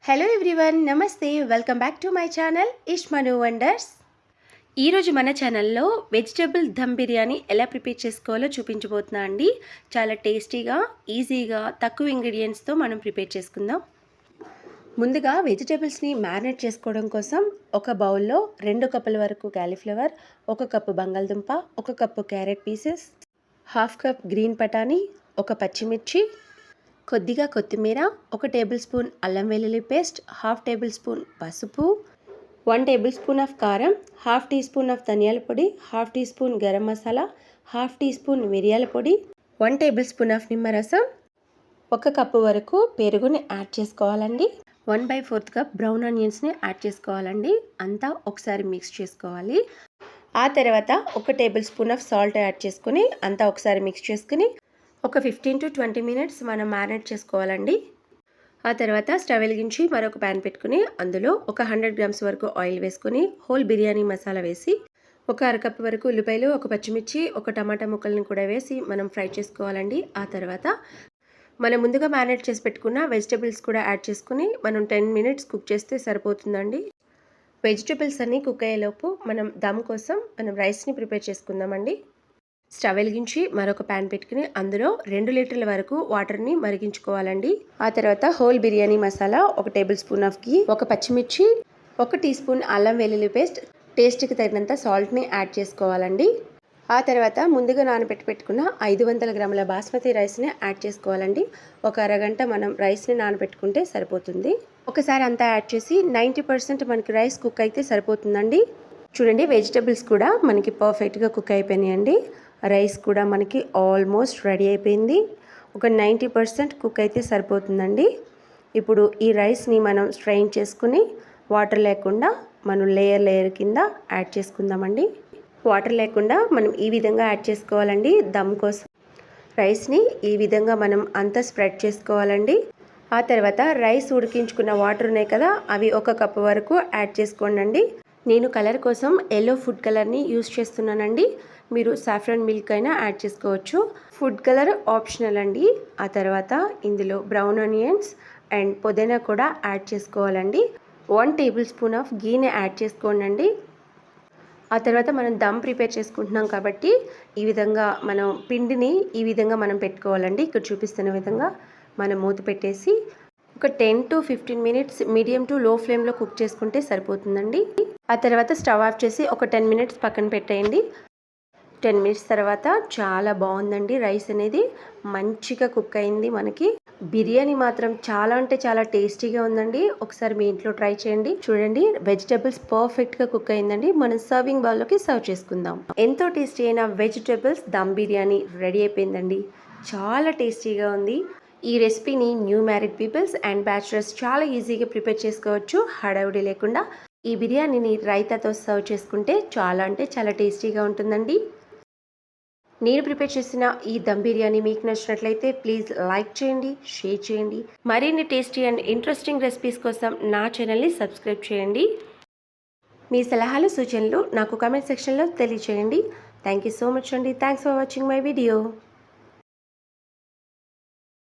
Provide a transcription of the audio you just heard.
Hello everyone, నమస్తే. Welcome back to my channel ఇష్మనువండర్స్. ఈరోజు మన ఛానల్లో వెజిటబుల్ దమ్ బిర్యానీ ఎలా ప్రిపేర్ చేసుకోవాలో చూపించబోతున్నా అండి. చాలా టేస్టీగా, ఈజీగా, తక్కువ ఇంగ్రీడియంట్స్తో మనం ప్రిపేర్ చేసుకుందాం. ముందుగా వెజిటబుల్స్ని మ్యారినేట్ చేసుకోవడం కోసం ఒక బౌల్లో 2 కప్పుల వరకు కాలీఫ్లవర్, 1 కప్పు బంగాళదుంప, 1 cup carrot pieces, 1/2 cup green బటానీ, 1 పచ్చిమిర్చి, కొద్దిగా కొత్తిమీర, 1 టేబుల్ స్పూన్ అల్లం వెల్లుల్లి పేస్ట్, 1/2 టేబుల్ స్పూన్ పసుపు, 1 టేబుల్ స్పూన్ ఆఫ్ కారం, 1/2 టీ స్పూన్ ఆఫ్ ధనియాల పొడి, 1/2 teaspoon garam masala, 1/2 teaspoon మిరియాల పొడి, 1 టేబుల్ స్పూన్ ఆఫ్ నిమ్మరసం, 1 కప్పు వరకు పెరుగుని యాడ్ చేసుకోవాలండి. 1/4 కప్ బ్రౌన్ ఆనియన్స్ని యాడ్ చేసుకోవాలండి. అంతా ఒకసారి మిక్స్ చేసుకోవాలి. ఆ తర్వాత 1 tablespoon of salt add చేసుకుని అంతా ఒకసారి మిక్స్ చేసుకుని ఒక 15 to 20 మినిట్స్ మనం మ్యారినేట్ చేసుకోవాలండి. ఆ తర్వాత స్టవ్ వెలిగించి మరొక ప్యాన్ పెట్టుకుని అందులో ఒక 100 గ్రామ్స్ వరకు ఆయిల్ వేసుకుని హోల్ బిర్యానీ మసాలా వేసి, ఒక అరకప్పు వరకు ఉల్లిపాయలు, 1 పచ్చిమిర్చి, 1 టమాటా ముక్కలను కూడా వేసి మనం ఫ్రై చేసుకోవాలండి. ఆ తర్వాత మనం ముందుగా మ్యారినేట్ చేసి పెట్టుకున్న వెజిటబుల్స్ కూడా యాడ్ చేసుకుని మనం 10 మినిట్స్ కుక్ చేస్తే సరిపోతుందండి. వెజిటబుల్స్ అన్నీ కుక్ అయ్యేలోపు మనం దమ్ కోసం రైస్ని ప్రిపేర్ చేసుకుందామండి. స్టవ్ వెలిగించి మరొక ప్యాన్ పెట్టుకుని అందులో 2 లీటర్ల వరకు వాటర్ని మరిగించుకోవాలండి. ఆ తర్వాత whole biryani masala, 1 tablespoon of ghee, 1 పచ్చిమిర్చి, 1 టీ స్పూన్ అల్లం వెల్లుల్లి పేస్ట్, టేస్ట్కి తగినంత సాల్ట్ని యాడ్ చేసుకోవాలండి. ఆ తర్వాత ముందుగా పెట్టుకున్న 500 గ్రాముల బాస్మతి రైస్ని యాడ్ చేసుకోవాలండి. ఒక అరగంట మనం రైస్ని నానబెట్టుకుంటే సరిపోతుంది. ఒకసారి అంతా యాడ్ చేసి 90% మనకి రైస్ కుక్ అయితే సరిపోతుందండి. చూడండి, వెజిటబుల్స్ కూడా మనకి పర్ఫెక్ట్గా కుక్ అయిపోయినాయండి. రైస్ కూడా మనకి ఆల్మోస్ట్ రెడీ అయిపోయింది. ఒక 90% కుక్ అయితే సరిపోతుందండి. ఇప్పుడు ఈ రైస్ని మనం స్ట్రెయిన్ చేసుకుని వాటర్ లేకుండా మనం లేయర్ కింద యాడ్ చేసుకుందామండి. వాటర్ లేకుండా మనం ఈ విధంగా యాడ్ చేసుకోవాలండి. దమ్ కోసం రైస్ని ఈ విధంగా మనం అంతా స్ప్రెడ్ చేసుకోవాలండి. ఆ తర్వాత రైస్ ఉడికించుకున్న వాటర్ ఉన్నాయి కదా, అవి 1 కప్పు వరకు యాడ్ చేసుకోండి. నేను కలర్ కోసం ఎల్లో ఫుడ్ కలర్ని యూస్ చేస్తున్నానండి. మీరు సాఫ్రాన్ మిల్క్ అయినా యాడ్ చేసుకోవచ్చు. ఫుడ్ కలర్ ఆప్షనల్ అండి. ఆ తర్వాత ఇందులో బ్రౌన్ ఆనియన్స్ అండ్ పుదీనా కూడా యాడ్ చేసుకోవాలండి. 1 టేబుల్ స్పూన్ ఆఫ్ గీని యాడ్ చేసుకోండి. ఆ తర్వాత మనం దమ్ ప్రిపేర్ చేసుకుంటున్నాం కాబట్టి ఈ విధంగా మనం పిండిని ఈ విధంగా మనం పెట్టుకోవాలండి. ఇక్కడ చూపిస్తున్న విధంగా మనం మూత పెట్టేసి ఒక 10 to 15 మినిట్స్ మీడియం టు లో ఫ్లేమ్లో కుక్ చేసుకుంటే సరిపోతుందండి. ఆ తర్వాత స్టవ్ ఆఫ్ చేసి ఒక 10 మినిట్స్ పక్కన పెట్టేయండి. 10 మినిట్స్ తర్వాత చాలా బాగుందండి. రైస్ అనేది మంచిగా కుక్ అయింది. మనకి బిర్యానీ మాత్రం చాలా అంటే చాలా టేస్టీగా ఉందండి. ఒకసారి మీ ఇంట్లో ట్రై చేయండి. చూడండి, వెజిటబుల్స్ పర్ఫెక్ట్గా కుక్ అయిందండి. మనం సర్వింగ్ బౌల్లోకి సర్వ్ చేసుకుందాం. ఎంతో టేస్టీ అయిన వెజిటబుల్స్ దమ్ బిర్యానీ రెడీ అయిపోయిందండి. చాలా టేస్టీగా ఉంది. ఈ రెసిపీని new married peoples and bachelors చాలా ఈజీగా ప్రిపేర్ చేసుకోవచ్చు, హడావుడి లేకుండా. ఈ బిర్యానీని రైతాతో సర్వ్ చేసుకుంటే చాలా అంటే చాలా టేస్టీగా ఉంటుందండి. నేను ప్రిపేర్ చేసిన ఈ దమ్ బిర్యానీ మీకు నచ్చినట్లయితే ప్లీజ్ లైక్ చేయండి, షేర్ చేయండి. మరిన్ని టేస్టీ అండ్ ఇంట్రెస్టింగ్ రెసిపీస్ కోసం నా ఛానల్ని సబ్స్క్రైబ్ చేయండి. మీ సలహాలు, సూచనలు నాకు కామెంట్ సెక్షన్లో తెలియచేయండి. థ్యాంక్ యూ సో మచ్ అండి. Thanks for watching my video.